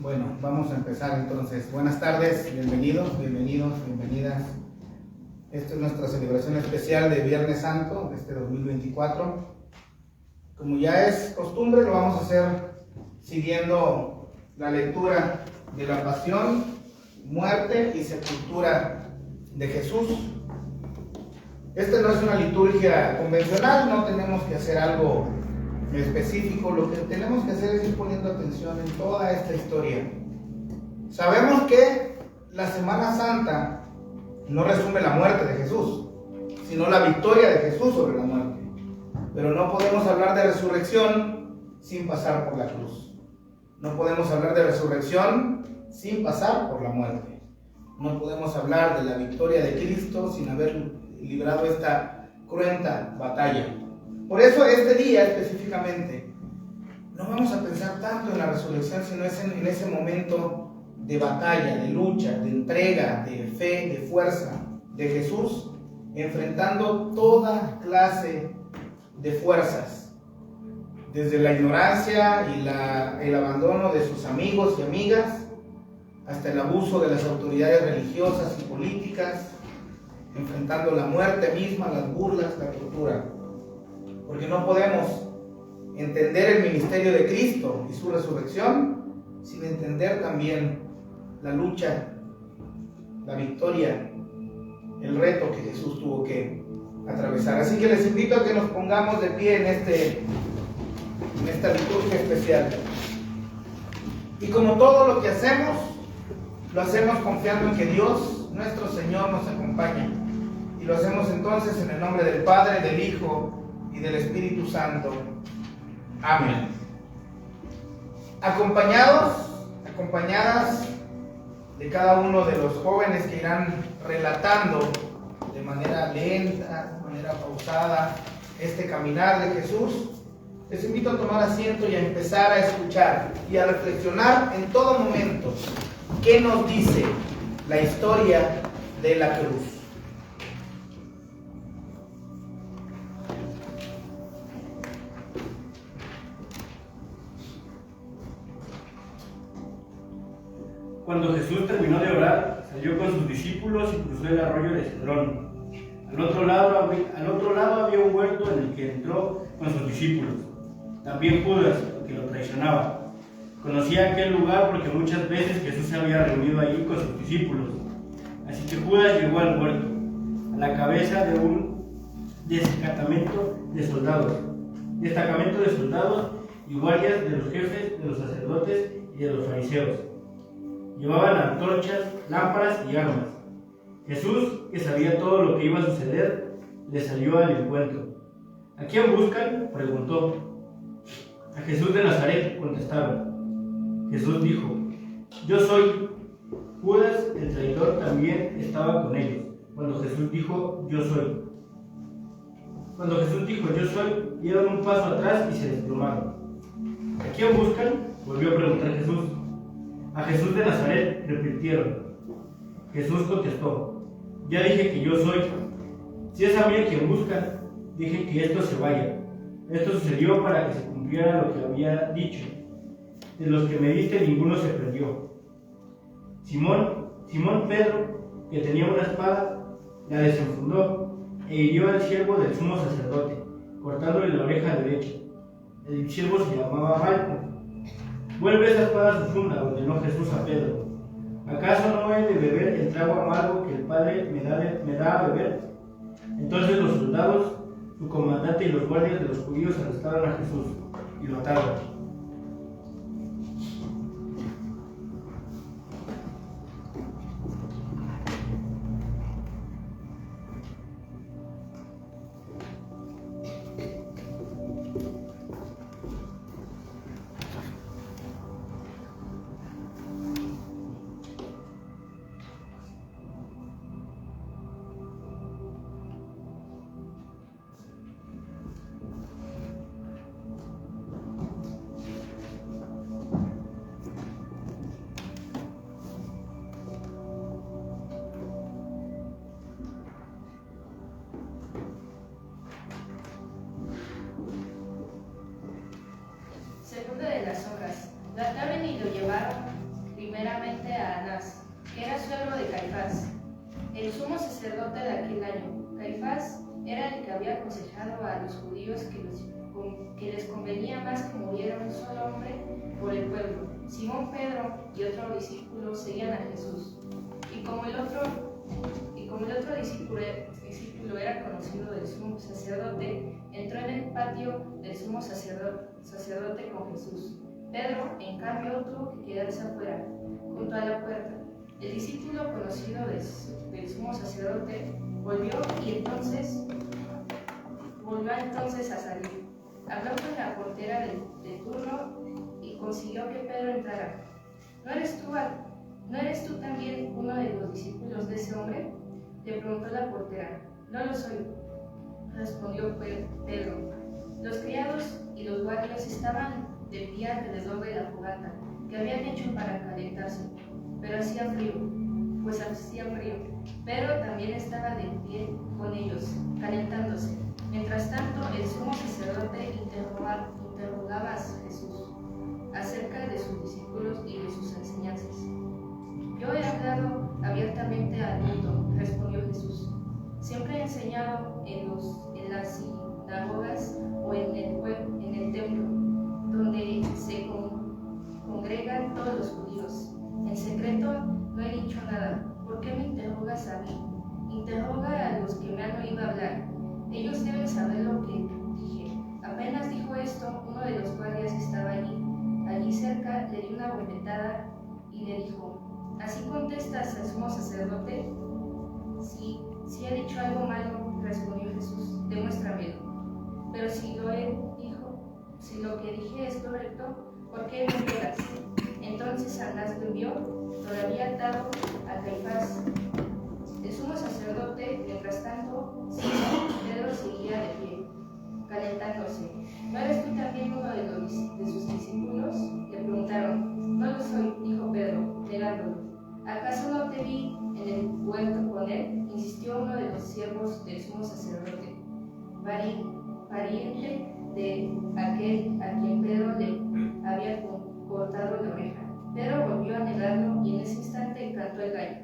Bueno, vamos a empezar entonces. Buenas tardes, bienvenidos, bienvenidas. Esta es nuestra celebración especial de Viernes Santo de este 2024. Como ya es costumbre, lo vamos a hacer siguiendo la lectura de la pasión, muerte y sepultura de Jesús. Esta no es una liturgia convencional, no tenemos que hacer algo específico. Lo que tenemos que hacer es ir poniendo atención en toda esta historia. Sabemos que la Semana Santa no resume la muerte de Jesús, sino la victoria de Jesús sobre la muerte. Pero no podemos hablar de resurrección sin pasar por la cruz. No podemos hablar de resurrección sin pasar por la muerte. No podemos hablar de la victoria de Cristo sin haber librado esta cruenta batalla. Por eso este día específicamente no vamos a pensar tanto en la resurrección, sino en ese momento de batalla, de lucha, de entrega, de fe, de fuerza de Jesús, enfrentando toda clase de fuerzas, desde la ignorancia y el abandono de sus amigos y amigas, hasta el abuso de las autoridades religiosas y políticas, enfrentando la muerte misma, las burlas, la tortura. Porque no podemos entender el ministerio de Cristo y su resurrección sin entender también la lucha, la victoria, el reto que Jesús tuvo que atravesar. Así que les invito a que nos pongamos de pie en esta liturgia especial. Y como todo lo que hacemos, lo hacemos confiando en que Dios, nuestro Señor, nos acompaña. Y lo hacemos entonces en el nombre del Padre, del Hijo y del Espíritu Santo. Amén. Acompañadas de cada uno de los jóvenes que irán relatando de manera lenta, de manera pausada, este caminar de Jesús, les invito a tomar asiento y a empezar a escuchar y a reflexionar en todo momento qué nos dice la historia de la cruz. Cuando Jesús terminó de orar, salió con sus discípulos y cruzó el arroyo de Cedrón. Al otro lado había un huerto en el que entró con sus discípulos. También Judas, que lo traicionaba, conocía aquel lugar porque muchas veces Jesús se había reunido allí con sus discípulos. Así que Judas llegó al huerto, a la cabeza de un destacamento de soldados y guardias de los jefes de los sacerdotes y de los fariseos. Llevaban antorchas, lámparas y armas. Jesús, que sabía todo lo que iba a suceder, le salió al encuentro. ¿A quién buscan?, preguntó. A Jesús de Nazaret, contestaron. Jesús dijo: Yo soy. Judas, el traidor, también estaba con ellos cuando Jesús dijo: Yo soy. Cuando Jesús dijo: Yo soy, dieron un paso atrás y se desplomaron. ¿A quién buscan?, volvió a preguntar Jesús. A Jesús de Nazaret, repitieron. Jesús contestó: Ya dije que yo soy. Si es a mí a quien buscan, dije que esto se vaya. Esto sucedió para que se cumpliera lo que había dicho. De los que me diste, ninguno se perdió. Simón Pedro, que tenía una espada, la desenfundó e hirió al siervo del sumo sacerdote, cortándole la oreja derecha. El siervo se llamaba Malco. Vuelve esa espada a su funda, ordenó Jesús a Pedro. ¿Acaso no he de beber el trago amargo que el Padre me da a beber? Entonces los soldados, su comandante y los guardias de los judíos arrestaron a Jesús y lo ataron. el sumo sacerdote de aquel año, Caifás, era el que había aconsejado a los judíos que les convenía más que muriera un solo hombre por el pueblo. Simón Pedro y otro discípulo seguían a Jesús. Y como el otro discípulo era conocido del sumo sacerdote, entró en el patio del sumo sacerdote con Jesús. Pedro, en cambio, tuvo que quedarse afuera, junto a la puerta. El discípulo conocido del sumo sacerdote volvió entonces a salir. Habló con la portera de turno y consiguió que Pedro entrara. ¿No eres tú también uno de los discípulos de ese hombre?, le preguntó la portera. No lo soy, respondió Pedro. Los criados y los guardias estaban de pie alrededor de la fogata que habían hecho para calentarse, pero hacía frío. Pedro también estaba de pie con ellos, calentándose. Mientras tanto, el sumo sacerdote interrogaba a Jesús acerca de sus discípulos y de sus enseñanzas. Yo he hablado abiertamente al mundo, respondió Jesús. Siempre he enseñado en las sinagogas o en el templo, donde se congregan todos los judíos. En secreto no he dicho nada. ¿Por qué me interrogas a mí? Interroga a los que me han oído hablar. Ellos deben saber lo que dije. Apenas dijo esto, uno de los guardias estaba allí cerca, le dio una bofetada y le dijo: ¿Así contestas al sumo sacerdote? Si he dicho algo malo, respondió Jesús, demuéstramelo. Pero si lo que dije es correcto, ¿por qué me pegas? Entonces Anás lo envió, todavía atado, a Caifás. El sumo sacerdote, mientras tanto, Pedro seguía de pie, calentándose. ¿No eres tú también uno de sus discípulos?, le preguntaron. No lo soy, dijo Pedro, negándolo. ¿Acaso no te vi en el huerto con él?, insistió uno de los siervos del sumo sacerdote, pariente de aquel a quien Pedro le había cortado la oreja. Pedro volvió a negarlo y en ese instante cantó el gallo.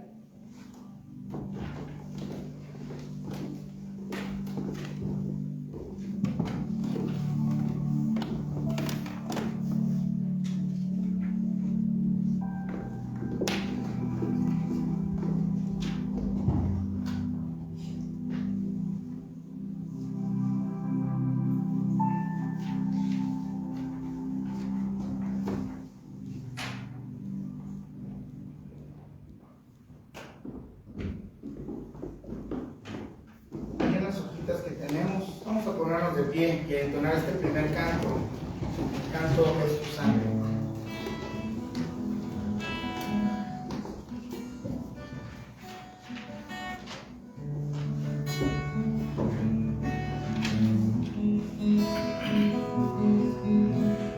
Que tenemos, vamos a ponernos de pie y a entonar este primer canto, el canto es tu sangre.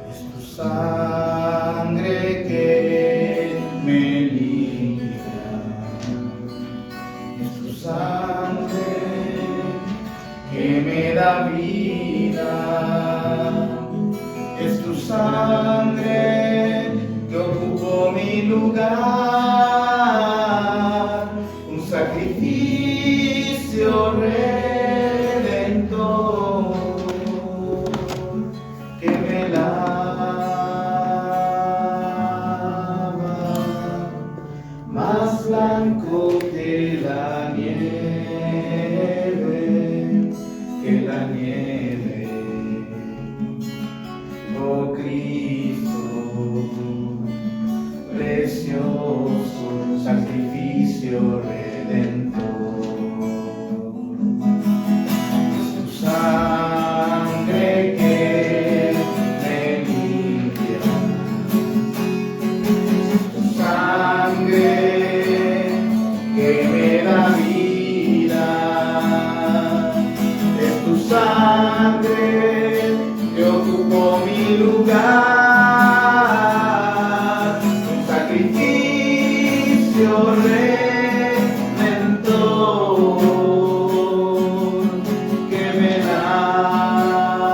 Es tu sangre que me limpia, es tu sangre que me da vida, es tu sangre que ocupó mi lugar, un sacrificio redentor que me lava, más blanco que la nieve, oh Cristo, precioso sacrificio redentor. Es tu sangre que me limpia, es tu sangre que me da vida, tu sangre que ocupó mi lugar, un sacrificio redentor que me lava,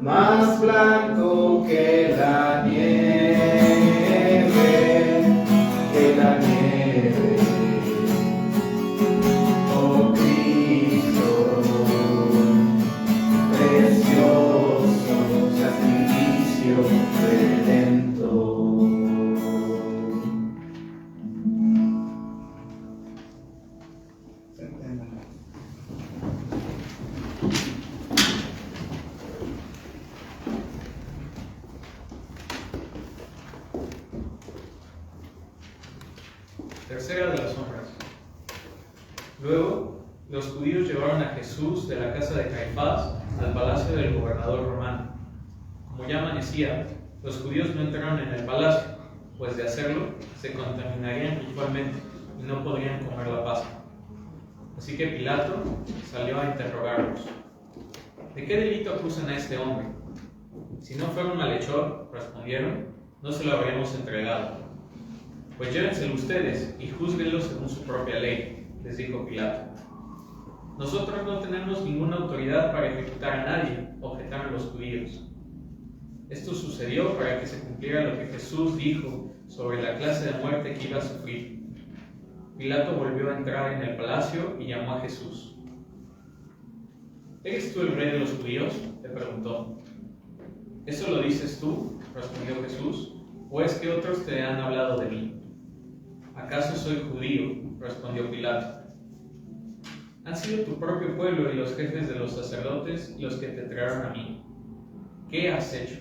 más blanco que la nieve, tercera de las sombras. Luego, los judíos llevaron a Jesús de la casa de Caifás al palacio del gobernador romano. Como ya amanecía, los judíos no entraron en el palacio, pues de hacerlo se contaminarían ritualmente y no podrían comer la Pascua. Así que Pilato salió a interrogarlos. ¿De qué delito acusan a este hombre? Si no fuera un malhechor, respondieron, no se lo habríamos entregado. Pues llévenselo ustedes y júzguenlo según su propia ley, les dijo Pilato. Nosotros no tenemos ninguna autoridad para ejecutar a nadie, objetaron los judíos. Esto sucedió para que se cumpliera lo que Jesús dijo sobre la clase de muerte que iba a sufrir. Pilato volvió a entrar en el palacio y llamó a Jesús. ¿Eres tú el rey de los judíos?, le preguntó. ¿Eso lo dices tú?, respondió Jesús, ¿o es que otros te han hablado de mí? ¿Acaso soy judío?, respondió Pilato. Han sido tu propio pueblo y los jefes de los sacerdotes los que te trajeron a mí. ¿Qué has hecho?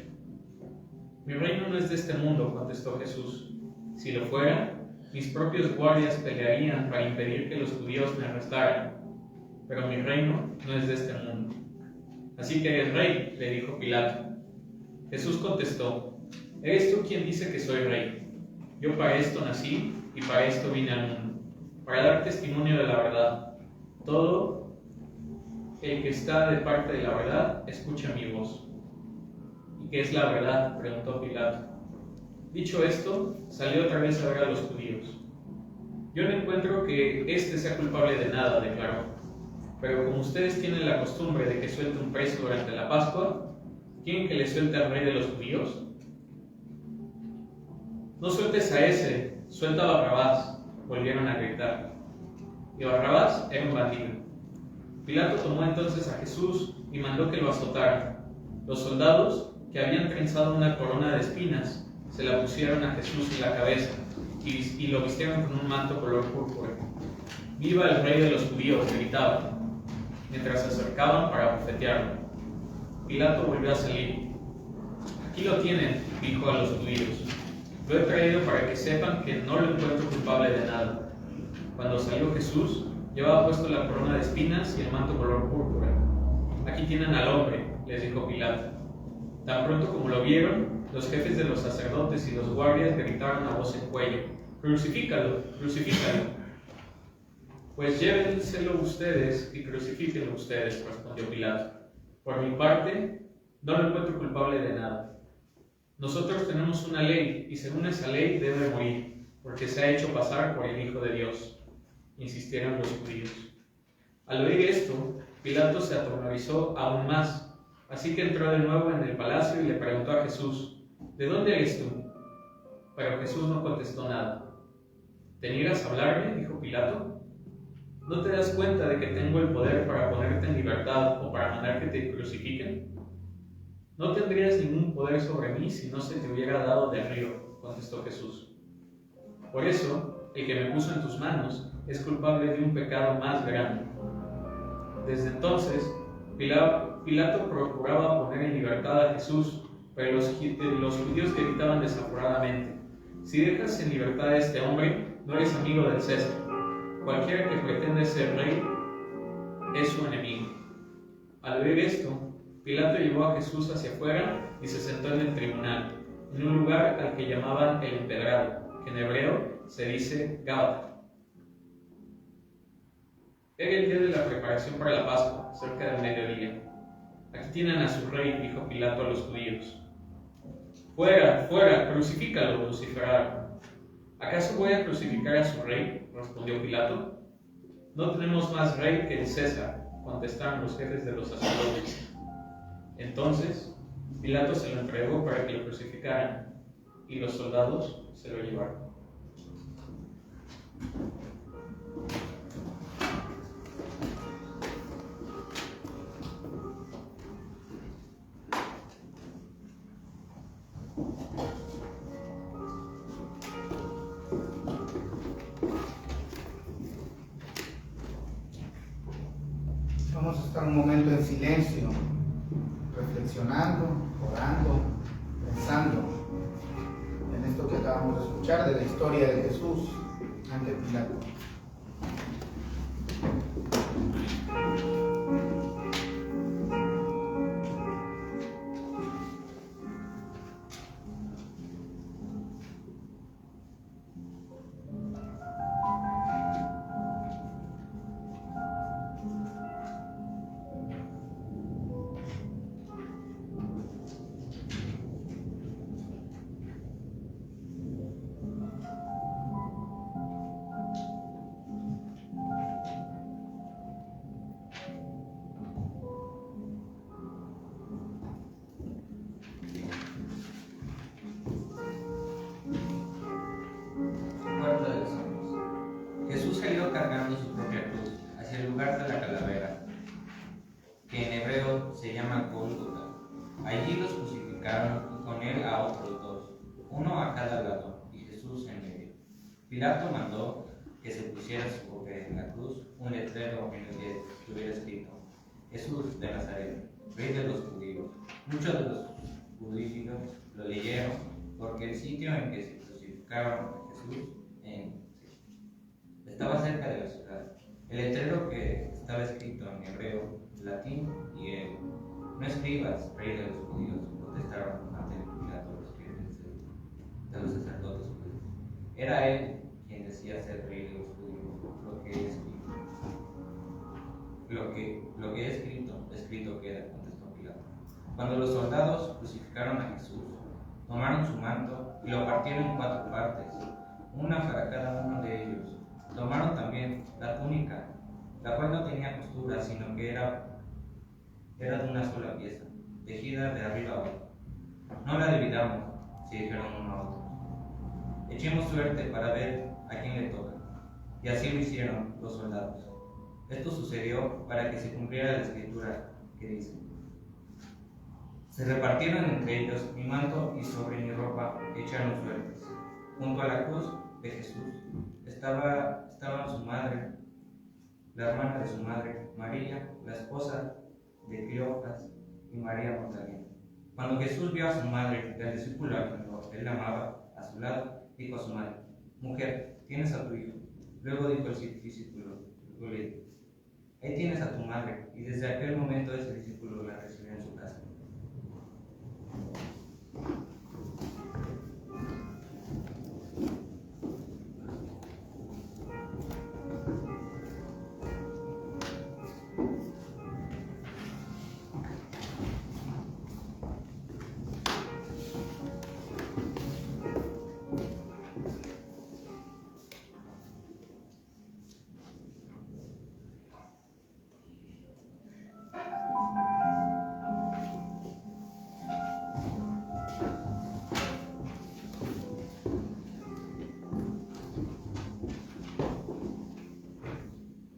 Mi reino no es de este mundo, contestó Jesús. Si lo fuera, mis propios guardias pelearían para impedir que los judíos me arrestaran. Pero mi reino no es de este mundo. Así que eres rey, le dijo Pilato. Jesús contestó, ¿eres tú quien dice que soy rey? Yo para esto nací y para esto vine al mundo, para dar testimonio de la verdad. Todo el que está de parte de la verdad, escucha mi voz. ¿Y qué es la verdad?, preguntó Pilato. Dicho esto, salió otra vez a ver a los judíos. Yo no encuentro que éste sea culpable de nada, declaró. Pero como ustedes tienen la costumbre de que suelte un preso durante la Pascua, ¿quieren que le suelte al rey de los judíos? No sueltes a ese, suelta a Barrabás, volvieron a gritar. Y Barrabás era un bandido. Pilato tomó entonces a Jesús y mandó que lo azotaran. Los soldados, que habían trenzado una corona de espinas, se la pusieron a Jesús en la cabeza y lo vistieron con un manto color púrpura. ¡Viva el rey de los judíos!, gritaban, mientras se acercaban para bofetearlo. Pilato volvió a salir. Aquí lo tienen, dijo a los judíos. Lo he traído para que sepan que no lo encuentro culpable de nada. Cuando salió Jesús, llevaba puesto la corona de espinas y el manto color púrpura. Aquí tienen al hombre, les dijo Pilato. Tan pronto como lo vieron, los jefes de los sacerdotes y los guardias gritaron a voz en cuello, «¡Crucifícalo! ¡Crucifícalo!». «Pues llévenselo ustedes y crucifíquenlo ustedes», respondió Pilato. «Por mi parte, no lo encuentro culpable de nada. Nosotros tenemos una ley y según esa ley debe morir, porque se ha hecho pasar por el Hijo de Dios», insistieron los judíos. Al oír esto, Pilato se atemorizó aún más. Así que entró de nuevo en el palacio y le preguntó a Jesús, ¿de dónde eres tú? Pero Jesús no contestó nada. ¿Te niegas a hablarme?, dijo Pilato. ¿No te das cuenta de que tengo el poder para ponerte en libertad o para mandar que te crucifiquen? No tendrías ningún poder sobre mí si no se te hubiera dado de arriba, contestó Jesús. Por eso, el que me puso en tus manos es culpable de un pecado más grande. Desde entonces, Pilato procuraba poner en libertad a Jesús, pero los judíos gritaban desaforadamente, «Si dejas en libertad a este hombre, no eres amigo del César. Cualquiera que pretende ser rey es su enemigo». Al oír esto, Pilato llevó a Jesús hacia afuera y se sentó en el tribunal, en un lugar al que llamaban el Empedrado, que en hebreo se dice Gábata. Era el día de la preparación para la Pascua, cerca del mediodía. «Aquí tienen a su rey», dijo Pilato a los judíos. «Fuera, fuera, crucifícalo», vociferaron. «¿Acaso voy a crucificar a su rey?», respondió Pilato. «No tenemos más rey que el César», contestaron los jefes de los sacerdotes. Entonces, Pilato se lo entregó para que lo crucificaran, y los soldados se lo llevaron. Vamos a estar un momento en silencio, reflexionando, orando, pensando en esto que acabamos de escuchar de la historia de Jesús, ante Pilato. Cuarto de los Salmos. Jesús salió cargando su propia cruz hacia el lugar de la calavera, que en hebreo se llama Gólgota. Allí los crucificaron y con él a otros dos, uno a cada lado y Jesús en medio. Pilato mandó que se pusiera sobre la cruz un letrero en el que estuviera escrito: Jesús de Nazaret, Rey de los judíos. Muchos de los judíos lo leyeron porque el sitio en que se crucificaron a Jesús estaba cerca de la ciudad. El letrero que estaba escrito en hebreo, latín y griego: No escribas, Rey de los judíos, protestaron ante Pilato los jefes de los sacerdotes judíos. Era él quien decía ser Rey de los judíos. Lo que he escrito queda, contestó Pilato. Cuando los soldados crucificaron a Jesús, tomaron su manto y lo partieron en 4 partes, una para cada uno de ellos. Tomaron también la túnica, la cual no tenía costura, sino que era de una sola pieza, tejida de arriba a abajo. No la dividamos, se dijeron uno a otro. Echemos suerte para ver a quién le toca. Y así lo hicieron los soldados. Esto sucedió para que se cumpliera la escritura que dice: Se repartieron entre ellos mi manto y sobre mi ropa echaron suertes. Junto a la cruz de Jesús estaban su madre, la hermana de su madre, María, la esposa de Cleofas, y María Magdalena. Cuando Jesús vio a su madre y al discípulo a quien él amaba a su lado, dijo a su madre: Mujer, tienes a tu hijo. Luego dijo el discípulo: Ahí tienes a tu madre. Y desde aquel momento ese discípulo la recibió en su casa.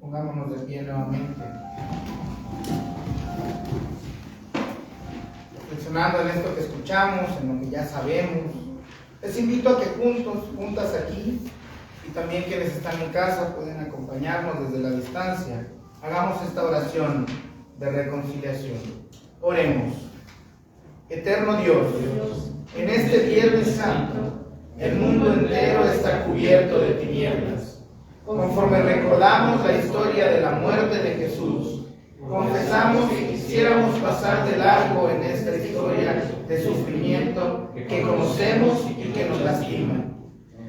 Pongámonos de pie nuevamente. Reflexionando en esto que escuchamos, en lo que ya sabemos, les invito a que juntas aquí, y también quienes están en casa pueden acompañarnos desde la distancia, hagamos esta oración de reconciliación. Oremos. Eterno Dios, en este Viernes Santo, el mundo entero está cubierto de tinieblas. Conforme recordamos la historia de la muerte de Jesús, confesamos que quisiéramos pasar de largo en esta historia de sufrimiento que conocemos y que nos lastima.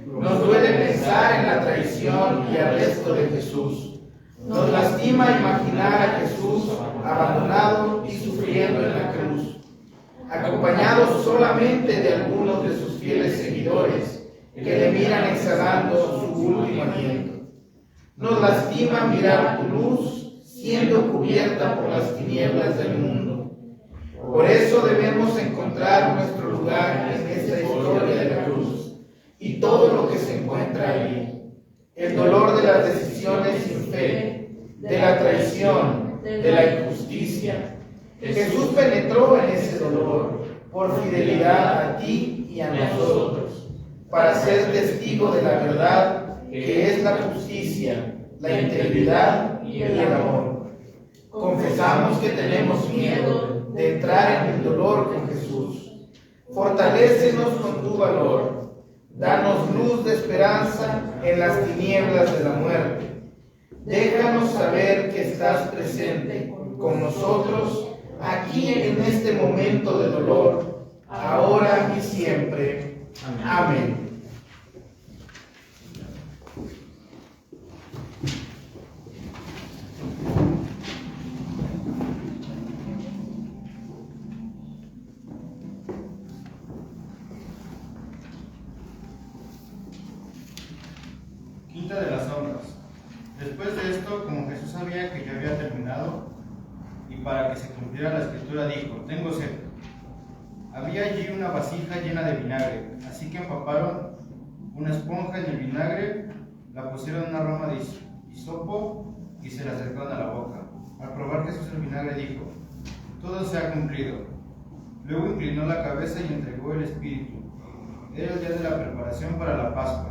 Nos duele pensar en la traición y arresto de Jesús. Nos lastima imaginar a Jesús abandonado y sufriendo en la cruz, acompañado solamente de algunos de sus fieles seguidores que le miran exhalando su último aliento. Nos lastima mirar tu luz siendo cubierta por las tinieblas del mundo. Por eso debemos encontrar nuestro lugar en esta historia de la cruz y todo lo que se encuentra allí. El dolor de las decisiones sin fe, de la traición, de la injusticia. Jesús penetró en ese dolor por fidelidad a ti y a nosotros, para ser testigo de la verdad que es la justicia, la integridad y el amor. Confesamos que tenemos miedo de entrar en el dolor con Jesús. Fortalécenos con tu valor. Danos luz de esperanza en las tinieblas de la muerte. Déjanos saber que estás presente con nosotros aquí en este momento de dolor, ahora y siempre. Amén. Quinta de las sombras. Después de esto, como Jesús sabía que ya había terminado, y para que se cumpliera la escritura, dijo: tengo sed. Había allí una vasija llena de vinagre, así que empaparon una esponja en el vinagre, la pusieron en una rama de hisopo y se la acercaron a la boca. Al probar Jesús el vinagre, dijo: todo se ha cumplido. Luego inclinó la cabeza y entregó el espíritu. Era el día de la preparación para la Pascua.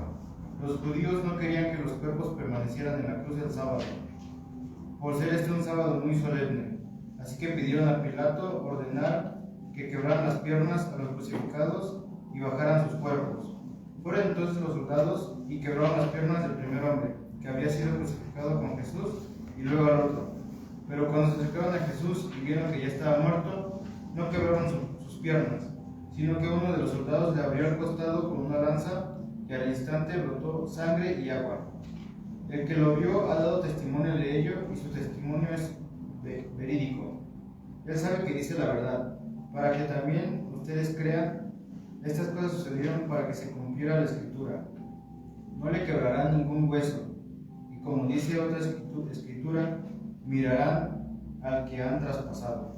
Los judíos no querían que los cuerpos permanecieran en la cruz el sábado, por ser este un sábado muy solemne. Así que pidieron a Pilato ordenar que quebraran las piernas a los crucificados y bajaran sus cuerpos. Fueron entonces los soldados y quebraron las piernas del primer hombre, que había sido crucificado con Jesús, y luego al otro. Pero cuando se acercaron a Jesús y vieron que ya estaba muerto, no quebraron sus piernas, sino que uno de los soldados le abrió el costado con una lanza, y al instante brotó sangre y agua. El que lo vio ha dado testimonio de ello, y su testimonio es verídico. Él sabe que dice la verdad. Para que también ustedes crean, estas cosas sucedieron para que se cumpliera la escritura. No le quebrarán ningún hueso, y como dice otra escritura, mirarán al que han traspasado.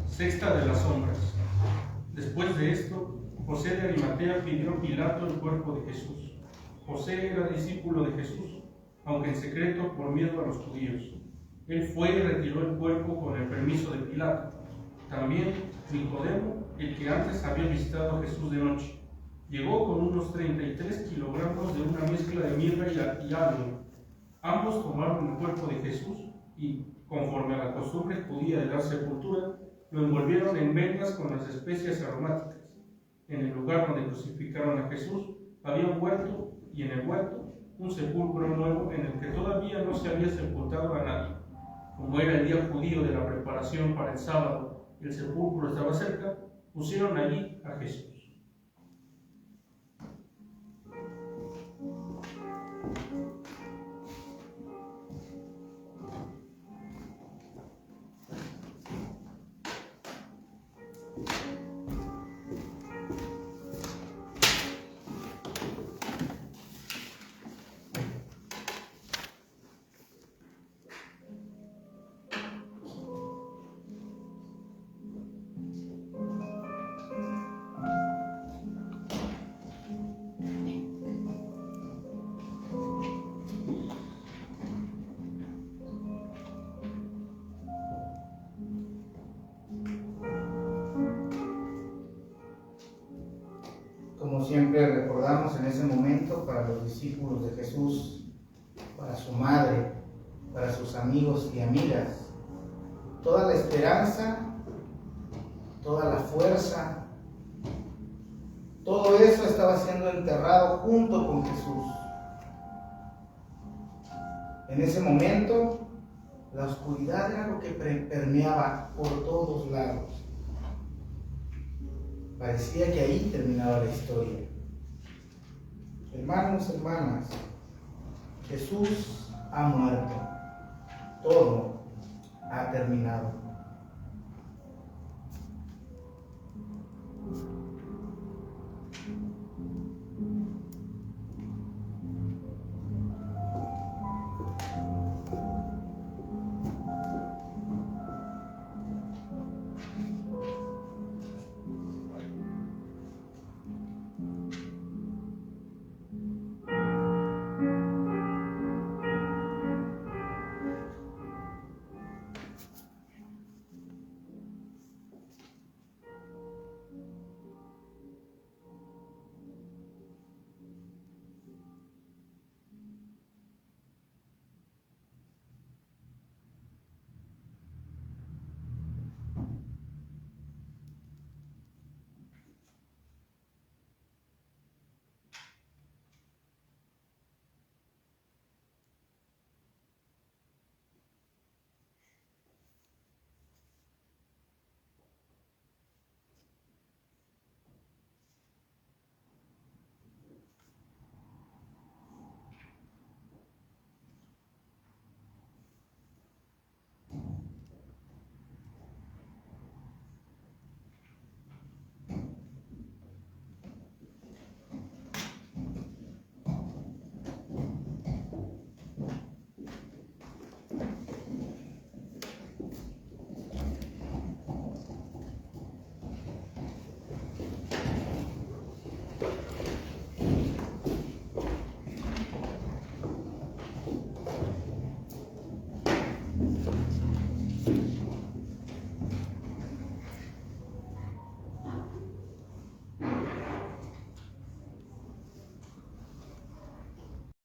Sexta de las sombras. Después de esto, José de Arimatea pidió a Pilato el cuerpo de Jesús. José era discípulo de Jesús, aunque en secreto por miedo a los judíos. Él fue y retiró el cuerpo con el permiso de Pilato. También Nicodemo, el que antes había visitado a Jesús de noche, llegó con unos 33 kilogramos de una mezcla de mirra y álamo. Ambos tomaron el cuerpo de Jesús y, conforme a la costumbre judía de dar sepultura, lo envolvieron en vendas con las especias aromáticas. En el lugar donde crucificaron a Jesús había un huerto, y en el huerto un sepulcro nuevo en el que todavía no se había sepultado a nadie. Como era el día judío de la preparación para el sábado, el sepulcro estaba cerca, pusieron allí a Jesús. ese momento para los discípulos de Jesús, para su madre, para sus amigos y amigas. Toda la esperanza, toda la fuerza, todo eso estaba siendo enterrado junto con Jesús. En ese momento, la oscuridad era lo que permeaba por todos lados. Parecía que ahí terminaba la historia. Hermanos, hermanas, Jesús ha muerto. Todo ha terminado.